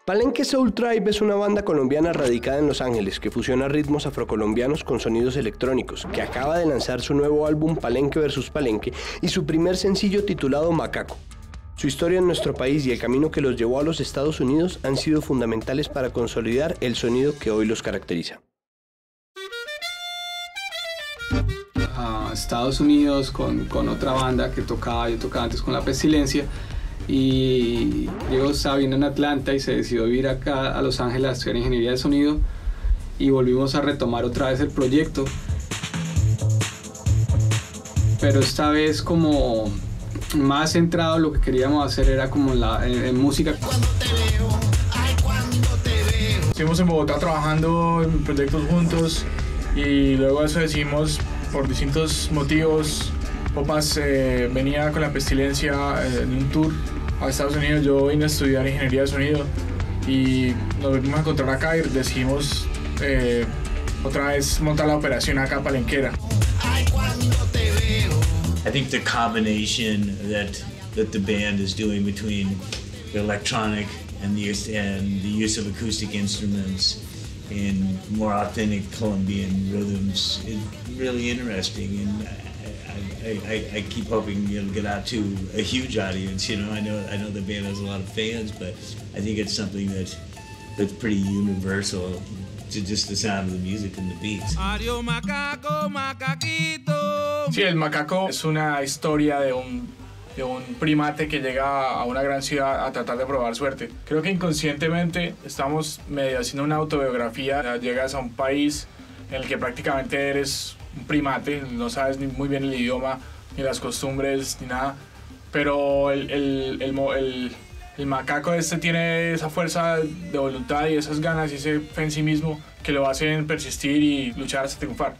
Palenke Soultribe es una banda colombiana radicada en Los Ángeles que fusiona ritmos afro-colombianos con sonidos electrónicos, que acaba de lanzar su nuevo álbum Palenque vs Palenque y su primer sencillo titulado Macaco. Su historia en nuestro país y el camino que los llevó a los Estados Unidos han sido fundamentales para consolidar el sonido que hoy los caracteriza. A Estados Unidos con otra banda que yo tocaba antes con La Pestilencia, y Diego estaba viviendo en Atlanta y se decidió ir acá a Los Ángeles a estudiar ingeniería de sonido, y volvimos a retomar otra vez el proyecto, pero esta vez como más centrado. Lo que queríamos hacer era como en música. Estuvimos en Bogotá trabajando en proyectos juntos y luego de eso decidimos, por distintos motivos, Popa venía con La Pestilencia en un tour a Estados Unidos, yo vine a estudiar ingeniería de sonido y nos volvimos a encontrar acá y decidimos otra vez montar la operación acá palenquera. I think the combination that the band is doing between the electronic and the use of acoustic instruments and more authentic Colombian rhythms is really interesting, and I keep hoping it'll get out to a huge audience. You know, I know the band has a lot of fans, but I think it's something that's pretty universal to just the sound of the music and the beats. Adiós macaco, macaquito. Sí, el macaco es una historia de un primate que llega a una gran ciudad a tratar de probar suerte. Creo que inconscientemente estamos medio haciendo una autobiografía. Llegas a un país en el que prácticamente eres un primate, no sabes ni muy bien el idioma, ni las costumbres, ni nada, pero el macaco tiene esa fuerza de voluntad y esas ganas y ese fe en sí mismo que lo hacen persistir y luchar hasta triunfar.